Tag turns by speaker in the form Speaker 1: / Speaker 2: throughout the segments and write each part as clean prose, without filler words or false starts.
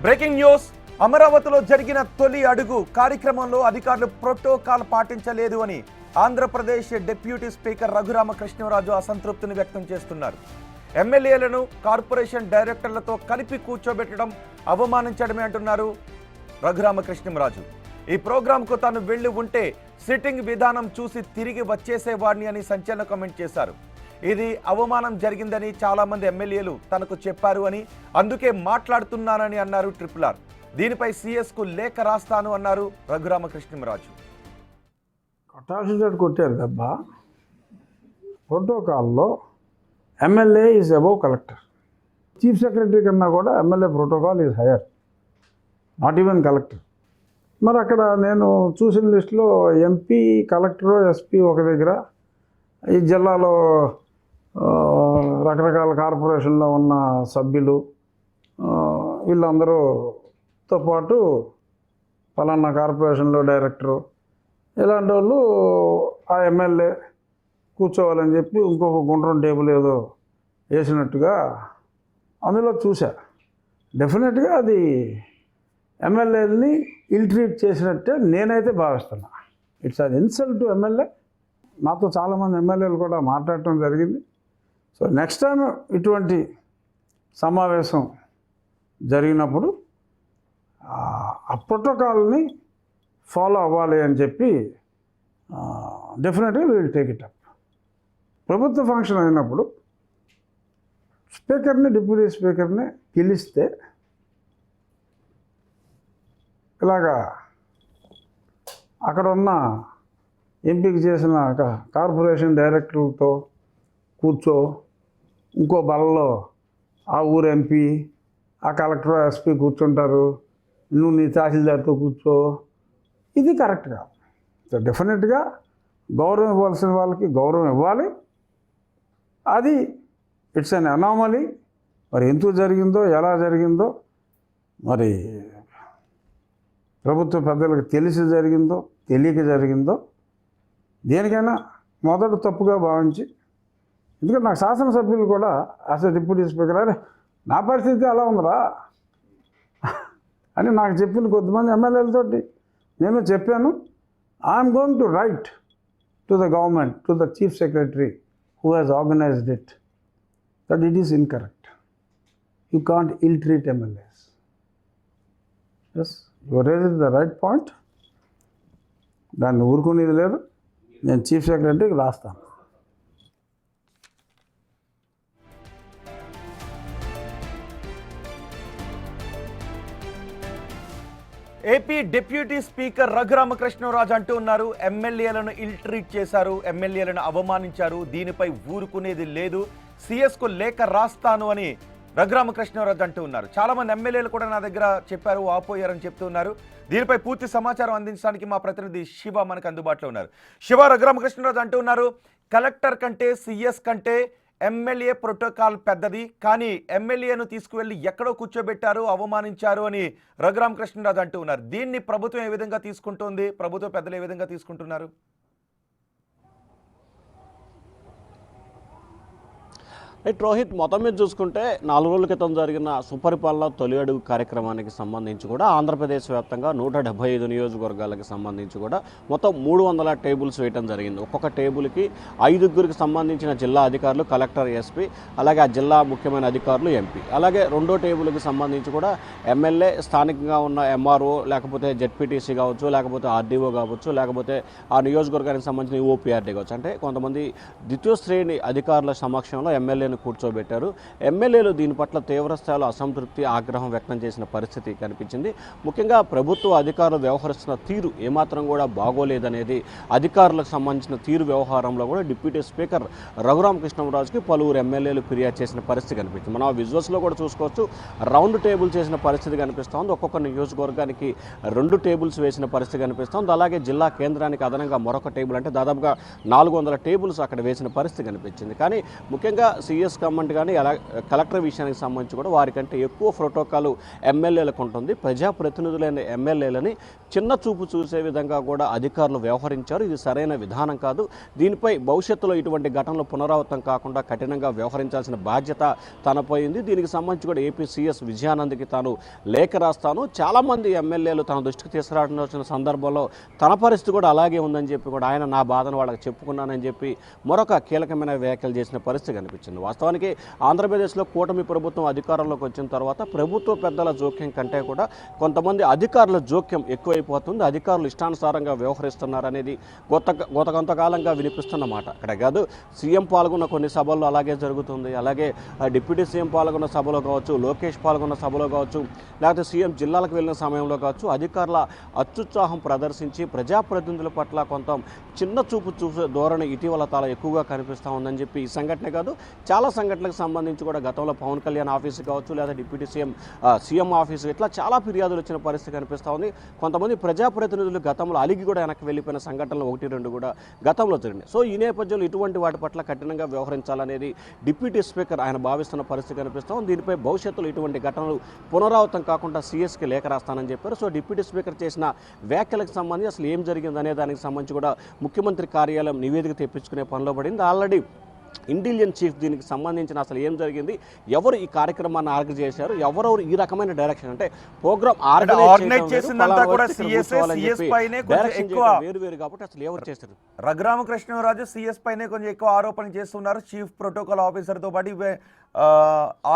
Speaker 1: Breaking news. అమరావతిలో జరిగిన తొలి అడుగు కార్యక్రమంలో అధికారులు ప్రోటోకాల్ పాటించలేదు అని ఆంధ్రప్రదేశ్ డిప్యూటీ స్పీకర్ రఘురామకృష్ణరాజు అసంతృప్తిని వ్యక్తం చేస్తున్నారు. ఎమ్మెల్యేలను కార్పొరేషన్ డైరెక్టర్లతో కలిపి కూర్చోబెట్టడం అవమానించడమే అంటున్నారు రఘురామకృష్ణరాజు. ఈ ప్రోగ్రాంకు తాను వెళ్లి ఉంటే సిట్టింగ్ విధానం చూసి తిరిగి వచ్చేసేవాడిని అని సంచలన కామెంట్ చేశారు. ఇది అవమానం జరిగిందని చాలా మంది ఎమ్మెల్యేలు తనకు చెప్పారు అని, అందుకే మాట్లాడుతున్నానని అన్నారు RRR. దీనిపై సీఎస్కు లేఖ రాస్తాను అన్నారు రఘురామకృష్ణరాజు.
Speaker 2: కొట్టాల్సినట్టు కొట్టారు దెబ్బ. ప్రోటోకాల్లో MLA is above collector. Chief secretary కన్నా కూడా MLA protocol is hire, not even collector. మరి అక్కడ నేను చూసిన లిస్టులో ఎంపీ, కలెక్టరు, ఎస్పీ ఒక దగ్గర, ఈ జిల్లాలో రకరకాల కార్పొరేషన్లో ఉన్న సభ్యులు వీళ్ళందరూతో పాటు పలానా కార్పొరేషన్లో డైరెక్టరు ఇలాంటి వాళ్ళు ఆ ఎమ్మెల్యే కూర్చోవాలని చెప్పి ఇంకొక గుండ్రం టేబుల్ ఏదో వేసినట్టుగా అందులో చూసా. డెఫినెట్గా అది ఎమ్మెల్యేలని ఇల్ట్రీట్ చేసినట్టే నేనైతే భావిస్తున్నా. It's an insult to MLA. నాతో చాలామంది ఎమ్మెల్యేలు కూడా మాట్లాడటం జరిగింది. సో నెక్స్ట్ టైం ఇటువంటి సమావేశం జరిగినప్పుడు ఆ ప్రోటోకాల్ని ఫాలో అవ్వాలి అని చెప్పి డెఫినెట్గా విల్ టేక్ ఇట్ అప్. ప్రభుత్వ ఫంక్షన్ అయినప్పుడు స్పీకర్ని, డిప్యూటీ స్పీకర్ని పిలిస్తే ఇలాగా అక్కడ ఉన్న ఎంపిక చేసిన కార్పొరేషన్ డైరెక్టర్లతో కూర్చో, ఇంకో బలలో ఆ ఊరు ఎంపీ, ఆ కలెక్టర్, ఎస్పీ కూర్చుంటారు, నువ్వు నీ తహసీల్దార్తో కూర్చో, ఇది కరెక్ట్ కాదు. సో డెఫినెట్గా గౌరవం ఇవ్వాల్సిన వాళ్ళకి గౌరవం ఇవ్వాలి. అది ఇట్స్ అన్ అనామలీ. మరి ఎందుకు జరిగిందో, ఎలా జరిగిందో, మరి ప్రభుత్వ పెద్దలకు తెలిసి జరిగిందో తెలియక జరిగిందో, దేనికైనా మొదట తప్పుగా భావించి, ఎందుకంటే నాకు శాసనసభ్యులు కూడా యాజ్ ఎ డిప్యూటీ స్పీకర్ అరే నా పరిస్థితి అలా ఉందిరా అని నాకు చెప్పిన కొద్దిమంది ఎమ్మెల్యేలతోటి నేను చెప్పాను. I'm going to write to the government, to the chief secretary who has organised it, that it is incorrect. You can't ill treat MLAs. Yes, you raised the right point. దాన్ని ఊరుకునేది లేదు. నేను చీఫ్ సెక్రటరీకి రాస్తాను.
Speaker 1: AP deputy speaker Raghuramakrishnaraju అంటూ ఉన్నారు, ఎమ్మెల్యేలను ఇల్ treat చేశారు, ఎమ్మెల్యేలను అవమానించారు, దీనిపై ఊరుకునేది లేదు, సీఎస్కు లేఖ రాస్తాను అని రఘురామకృష్ణరాజు అంటూ ఉన్నారు. చాలా మంది ఎమ్మెల్యేలు కూడా నా దగ్గర చెప్పారు, ఆపోయారని చెప్తూ ఉన్నారు. దీనిపై పూర్తి సమాచారం అందించడానికి మా ప్రతినిధి శివ మనకు అందుబాటులో ఉన్నారు. శివ, రఘురామకృష్ణరాజు అంటూ ఉన్నారు, కలెక్టర్ కంటే సీఎస్ కంటే ఎమ్మెల్యే ప్రోటోకాల్ పెద్దది, కానీ ఎమ్మెల్యేను తీసుకువెళ్ళి ఎక్కడో కూర్చోబెట్టారు, అవమానించారు అని రఘురామకృష్ణరాజు అంటూ ఉన్నారు. దీన్ని ప్రభుత్వం ఏ విధంగా తీసుకుంటోంది, ప్రభుత్వ పెద్దలు ఏ విధంగా తీసుకుంటున్నారు?
Speaker 3: రోహిత్, మొత్తం మీద చూసుకుంటే 4 రోజుల క్రితం జరిగిన సుపరిపాలన తొలి అడుగు కార్యక్రమానికి సంబంధించి కూడా ఆంధ్రప్రదేశ్ వ్యాప్తంగా 175 నియోజకవర్గాలకు సంబంధించి కూడా మొత్తం 300 టేబుల్స్ వేయడం జరిగింది. ఒక్కొక్క టేబుల్కి 5గురికి సంబంధించిన జిల్లా అధికారులు, కలెక్టర్, ఎస్పీ, అలాగే ఆ జిల్లా ముఖ్యమైన అధికారులు, ఎంపీ, అలాగే రెండో టేబుల్కి సంబంధించి కూడా ఎమ్మెల్యే, స్థానికంగా ఉన్న ఎంఆర్ఓ, లేకపోతే జెడ్పీటీసీ కావచ్చు, లేకపోతే ఆర్డీఓ కావచ్చు, లేకపోతే ఆ నియోజకవర్గానికి సంబంధించిన ఓపీఆర్డీ కావచ్చు. అంటే కొంతమంది ద్వితీయ శ్రేణి అధికారుల సమక్షంలో ఎమ్మెల్యే కూర్చోబెట్టారు. ఎమ్మెల్యేలు దీని పట్ల తీవ్రస్థాయిలో అసంతృప్తి, ఆగ్రహం వ్యక్తం చేసిన పరిస్థితి కనిపించింది. ముఖ్యంగా ప్రభుత్వ అధికారులు వ్యవహరిస్తున్న తీరు ఏమాత్రం కూడా బాగోలేదనేది, అధికారులకు సంబంధించిన తీరు వ్యవహారంలో కూడా డిప్యూటీ స్పీకర్ రఘురామకృష్ణరాజుకి పలువురు ఎమ్మెల్యేలు ఫిర్యాదు చేసిన పరిస్థితి కనిపించింది. మనం విజువల్స్లో కూడా చూసుకోవచ్చు, రౌండ్ టేబుల్ చేసిన పరిస్థితి కనిపిస్తోంది. ఒక్కొక్క నియోజకవర్గానికి 2 టేబుల్స్ వేసిన పరిస్థితి కనిపిస్తోంది. అలాగే జిల్లా కేంద్రానికి అదనంగా మరొక టేబుల్, అంటే దాదాపుగా 400 టేబుల్స్ అక్కడ వేసిన పరిస్థితి కనిపించింది. కానీ ముఖ్యంగా సిఎస్ కమెంట్ కానీ అలా కలెక్టర్ విషయానికి సంబంధించి కూడా వారికంటే ఎక్కువ ప్రోటోకాల్ ఎమ్మెల్యేలకు ఉంటుంది. ప్రజాప్రతినిధులైన ఎమ్మెల్యేలని చిన్న చూపు చూసే విధంగా కూడా అధికారులు వ్యవహరించారు. ఇది సరైన విధానం కాదు. దీనిపై భవిష్యత్తులో ఇటువంటి ఘటనలు పునరావృతం కాకుండా కఠినంగా వ్యవహరించాల్సిన బాధ్యత తనపై ఉంది. దీనికి సంబంధించి కూడా ఏపీ సీఎస్ విజయానంద్కి తాను లేఖ రాస్తాను. చాలామంది ఎమ్మెల్యేలు తన దృష్టికి తీసుకురావడం వచ్చిన సందర్భంలో తన పరిస్థితి కూడా అలాగే ఉందని చెప్పి కూడా ఆయన నా బాధను వాళ్ళకి చెప్పుకున్నానని చెప్పి మరొక కీలకమైన వ్యాఖ్యలు చేసిన పరిస్థితి కనిపించింది. వాస్తవానికి ఆంధ్రప్రదేశ్లో కూటమి ప్రభుత్వం అధికారంలోకి వచ్చిన తర్వాత ప్రభుత్వ పెద్దల జోక్యం కంటే కూడా కొంతమంది అధికారుల జోక్యం ఎక్కువైపోతుంది. అధికారులు ఇష్టానుసారంగా వ్యవహరిస్తున్నారనేది గత కొంతకాలంగా వినిపిస్తున్న మాట. అక్కడ కాదు, సీఎం పాల్గొన్న కొన్ని సభల్లో అలాగే జరుగుతుంది. అలాగే డిప్యూటీ సీఎం పాల్గొన్న సభలో కావచ్చు, లోకేష్ పాల్గొన్న సభలో కావచ్చు, లేకపోతే సీఎం జిల్లాలకు వెళ్ళిన సమయంలో కావచ్చు, అధికారుల అత్యుత్సాహం ప్రదర్శించి ప్రజాప్రతినిధుల పట్ల కొంత చిన్న చూపు చూసే ధోరణి ఇటీవల చాలా ఎక్కువగా కనిపిస్తూ ఉందని చెప్పి ఈ సంఘటన కాదు, చాలా సంఘటనలకు సంబంధించి కూడా గతంలో పవన్ కళ్యాణ్ ఆఫీసు కావచ్చు, లేదా డిప్యూటీ సీఎం ఆఫీసు, ఇట్లా చాలా ఫిర్యాదులు వచ్చిన పరిస్థితి కనిపిస్తూ ఉంది. కొంతమంది ప్రజాప్రతినిధులు గతంలో అలిగి కూడా వెనక్కి వెళ్ళిపోయిన సంఘటనలు 1-2 కూడా గతంలో జరిగినాయి. సో ఈ నేపథ్యంలో ఇటువంటి వాటి పట్ల కఠినంగా వ్యవహరించాలనేది డిప్యూటీ స్పీకర్ ఆయన భావిస్తున్న పరిస్థితి కనిపిస్తూ ఉంది. దీనిపై భవిష్యత్తులో ఇటువంటి ఘటనలు పునరావృతం కాకుండా సీఎస్కి లేఖ రాస్తానని చెప్పారు. సో డిప్యూటీ స్పీకర్ చేసిన వ్యాఖ్యలకు సంబంధించి అసలు ఏం జరిగిందనే దానికి సంబంధించి కూడా ముఖ్యమంత్రి కార్యాలయం నివేదిక తెప్పించుకునే పనిలో పడింది. ఆల్రెడీ ఇంటెలిజెన్స్ చీఫ్ దీనికి సంబంధించిన అసలు ఏం జరిగింది, ఎవరు ఈ కార్యక్రమాన్ని ఆర్గనైజ్ చేశారు, ఎవరెవరు ఈ రకమైన డైరెక్షన్ అంటే ప్రోగ్రామ్
Speaker 1: ఆర్గనైజ్ చేసిందంతా కూడా సిఎస్ పైనే కొంచెం ఎక్కువ
Speaker 3: వేరు కాబట్టి అసలు ఎవరు చేశారు?
Speaker 1: రఘురామకృష్ణరాజు సిఎస్ పైనే కొంచెం ఎక్కువ ఆరోపణలు చేస్తున్నారు. చీఫ్ ప్రోటోకాల్ ఆఫీసర్తో పాటు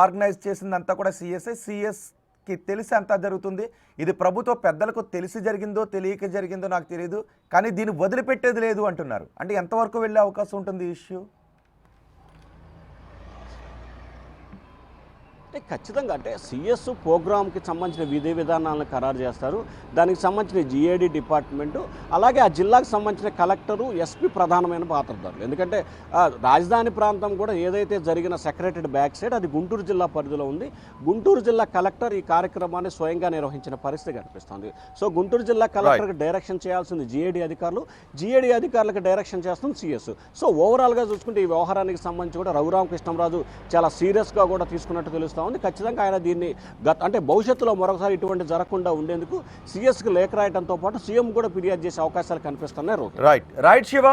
Speaker 1: ఆర్గనైజ్ చేసిందంతా కూడా సిఎస్ కి తెలిసి అంతా జరుగుతుంది. ఇది ప్రభుత్వ పెద్దలకు తెలిసి జరిగిందో తెలియక జరిగిందో నాకు తెలియదు, కానీ దీన్ని వదిలిపెట్టేది లేదు అంటున్నారు. అంటే ఎంతవరకు వెళ్ళే అవకాశం ఉంటుంది ఈ ఇష్యూ?
Speaker 3: అంటే ఖచ్చితంగా అంటే సిఎస్ ప్రోగ్రామ్కి సంబంధించిన విధి విధానాలను ఖరారు చేస్తారు. దానికి సంబంధించిన జిఏడి డిపార్ట్మెంటు, అలాగే ఆ జిల్లాకు సంబంధించిన కలెక్టరు, ఎస్పీ ప్రధానమైన పాత్రధారులు. ఎందుకంటే రాజధాని ప్రాంతం కూడా ఏదైతే జరిగిన సెక్రటరీ బ్యాక్ సైడ్ అది గుంటూరు జిల్లా పరిధిలో ఉంది. గుంటూరు జిల్లా కలెక్టర్ ఈ కార్యక్రమాన్ని స్వయంగా నిర్వహించిన పరిస్థితి కనిపిస్తుంది. సో గుంటూరు జిల్లా కలెక్టర్కి డైరెక్షన్ చేయాల్సింది జిఏడి అధికారులు, జిఏడి అధికారులకు డైరెక్షన్ చేస్తుంది సిఎస్. సో ఓవరాల్గా చూసుకుంటే ఈ వ్యవహారానికి సంబంధించి కూడా రఘురామకృష్ణరాజు చాలా సీరియస్గా కూడా తీసుకున్నట్టు తెలుస్తుంది. ఖచ్చితంగా ఆయన దీన్ని అంటే భవిష్యత్తులో మరొకసారి ఇటువంటి జరగకుండా ఉండేందుకు సిఎస్కి లేఖ రాయడంతో పాటు సీఎం కూడా ఫిర్యాదు చేసే అవకాశాలు కనిపిస్తున్నాయి.
Speaker 1: రైట్ శివ.